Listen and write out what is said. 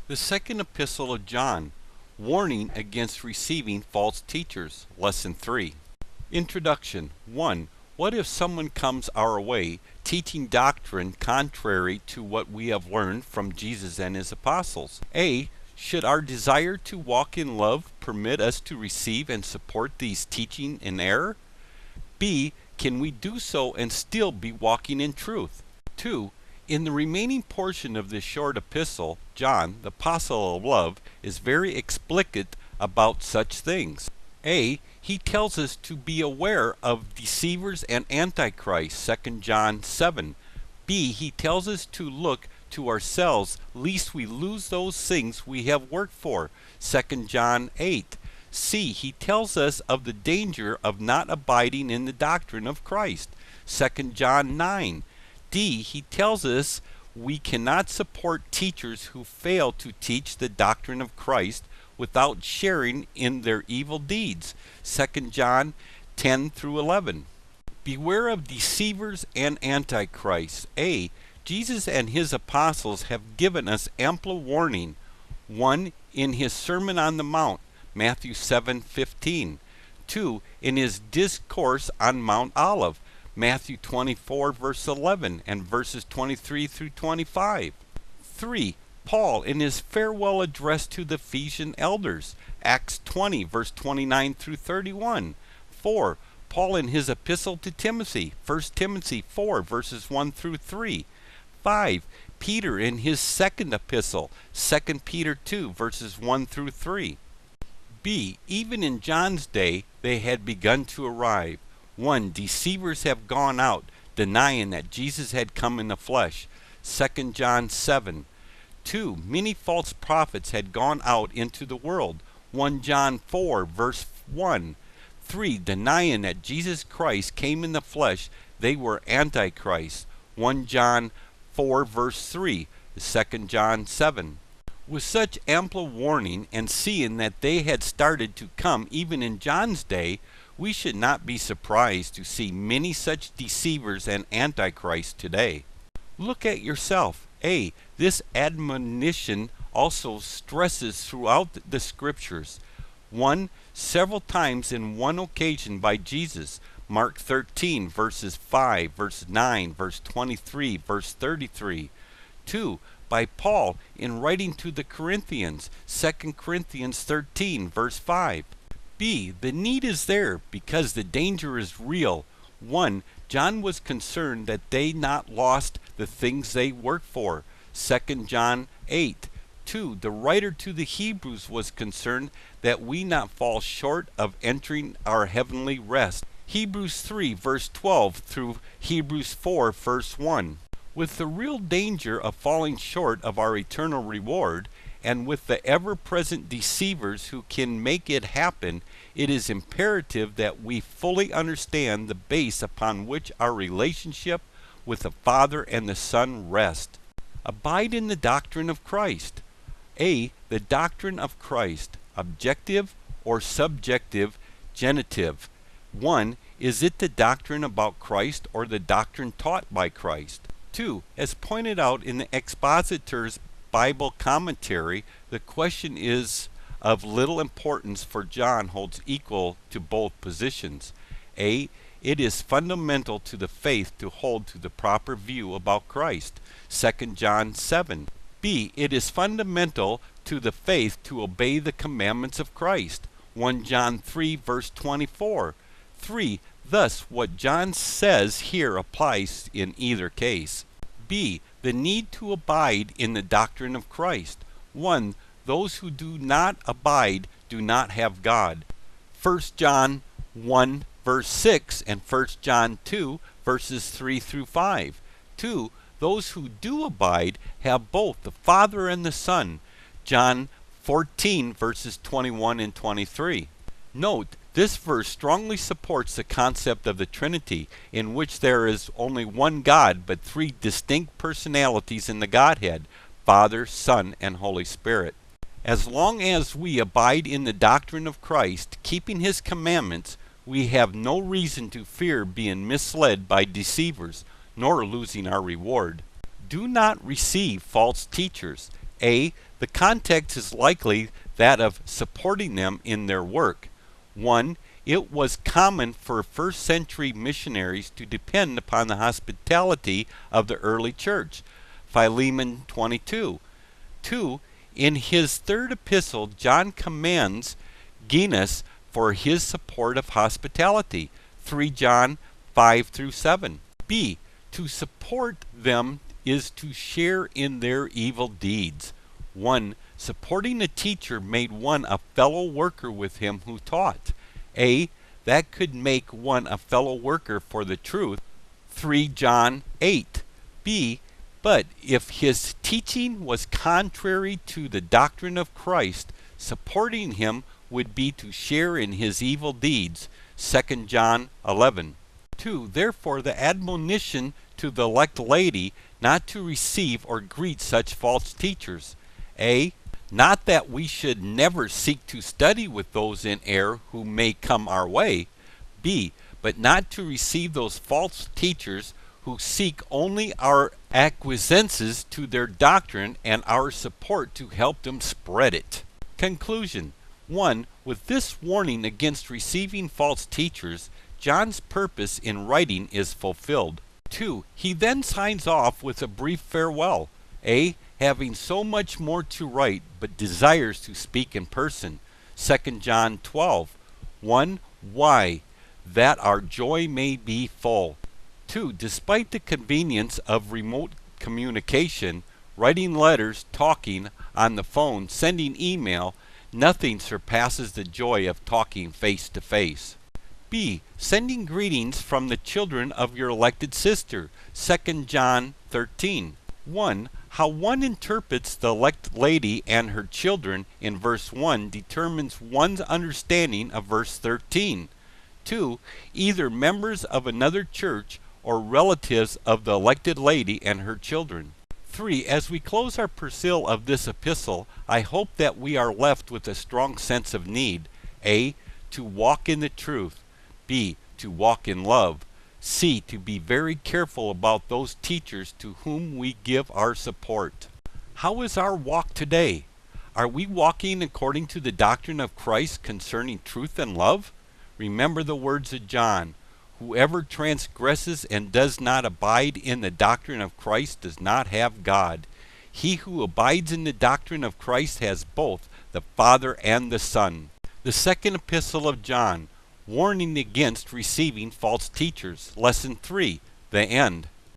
The second epistle of John, warning against receiving false teachers. Lesson 3. Introduction. 1. What if someone comes our way teaching doctrine contrary to what we have learned from Jesus and his apostles? A. Should our desire to walk in love permit us to receive and support these teaching in error? B. Can we do so and still be walking in truth? 2. In the remaining portion of this short epistle, John, the apostle of love, is very explicit about such things. A. He tells us to be aware of deceivers and antichrists, 2 John 7. B. He tells us to look to ourselves lest we lose those things we have worked for, 2 John 8. C. He tells us of the danger of not abiding in the doctrine of Christ, 2 John 9. D. He tells us we cannot support teachers who fail to teach the doctrine of Christ without sharing in their evil deeds, 2 John 10 through 11. Beware of deceivers and antichrists. A. Jesus and his apostles have given us ample warning. 1. In his Sermon on the Mount, Matthew 7:15. 2. In his discourse on Mount Olive, Matthew 24 verse 11 and verses 23 through 25. 3. Paul in his farewell address to the Ephesian elders, Acts 20 verse 29 through 31. 4. Paul in his epistle to Timothy, 1 Timothy 4 verses 1 through 3. 5. Peter in his second epistle, 2 Peter 2 verses 1 through 3. B. Even in John's day they had begun to arrive. 1. Deceivers have gone out, denying that Jesus had come in the flesh, 2 John 7. 2. Many false prophets had gone out into the world, 1 John 4 verse 1. 3. Denying that Jesus Christ came in the flesh, they were antichrists, 1 John 4 verse 3, 2 John 7. With such ample warning and seeing that they had started to come even in John's day, we should not be surprised to see many such deceivers and antichrists today. Look at yourself. A. This admonition also stresses throughout the scriptures. 1. Several times in one occasion by Jesus, Mark 13 verses 5, verse 9, verse 23, verse 33. 2. By Paul in writing to the Corinthians, 2 Corinthians 13 verse 5. B. The need is there because the danger is real. 1. John was concerned that they not lost the things they worked for, 2 John 8. 2. The writer to the Hebrews was concerned that we not fall short of entering our heavenly rest, Hebrews 3 verse 12 through Hebrews 4 verse 1. With the real danger of falling short of our eternal reward, and with the ever-present deceivers who can make it happen, it is imperative that we fully understand the base upon which our relationship with the Father and the Son rest. Abide in the doctrine of Christ. A. The doctrine of Christ, objective or subjective genitive. 1. Is it the doctrine about Christ or the doctrine taught by Christ? 2. As pointed out in the expositor's Bible commentary, the question is of little importance, for John holds equal to both positions. A. It is fundamental to the faith to hold to the proper view about Christ, 2 John 7. B. It is fundamental to the faith to obey the commandments of Christ, 1 John 3 verse 24. 3. Thus, what John says here applies in either case. B. The need to abide in the doctrine of Christ. 1. Those who do not abide do not have God, 1 John 1 verse 6 and 1 John 2 verses 3 through 5. 2. Those who do abide have both the Father and the Son, John 14 verses 21 and 23. Note, this verse strongly supports the concept of the Trinity, in which there is only one God but three distinct personalities in the Godhead, Father, Son, and Holy Spirit. As long as we abide in the doctrine of Christ, keeping his commandments, we have no reason to fear being misled by deceivers, nor losing our reward. Do not receive false teachers. A. The context is likely that of supporting them in their work. 1. It was common for first century missionaries to depend upon the hospitality of the early church. Philemon 22. 2. In his third epistle, John commends Gaius for his support of hospitality. 3 John 5 through 7. B. To support them is to share in their evil deeds. 1. Supporting a teacher made one a fellow worker with him who taught. A. That could make one a fellow worker for the truth. 3 John 8. B. But if his teaching was contrary to the doctrine of Christ, supporting him would be to share in his evil deeds. 2 John 11. 2. Therefore the admonition to the elect lady not to receive or greet such false teachers. A. Not that we should never seek to study with those in error who may come our way. B. But not to receive those false teachers who seek only our acquiescences to their doctrine and our support to help them spread it. Conclusion. 1. With this warning against receiving false teachers, John's purpose in writing is fulfilled. 2. He then signs off with a brief farewell. A. Having so much more to write, but desires to speak in person. 2 John 12. 1. Why? That our joy may be full. 2. Despite the convenience of remote communication, writing letters, talking on the phone, sending email, nothing surpasses the joy of talking face to face. B. Sending greetings from the children of your elected sister. 2 John 13. 1. How one interprets the elect lady and her children in verse 1 determines one's understanding of verse 13. 2. Either members of another church or relatives of the elected lady and her children. 3. As we close our perusal of this epistle, I hope that we are left with a strong sense of need. A. To walk in the truth. B. To walk in love. C. To be very careful about those teachers to whom we give our support. How is our walk today? Are we walking according to the doctrine of Christ concerning truth and love? Remember the words of John. Whoever transgresses and does not abide in the doctrine of Christ does not have God. He who abides in the doctrine of Christ has both the Father and the Son. The second epistle of John, warning against receiving false teachers. Lesson 3, the end.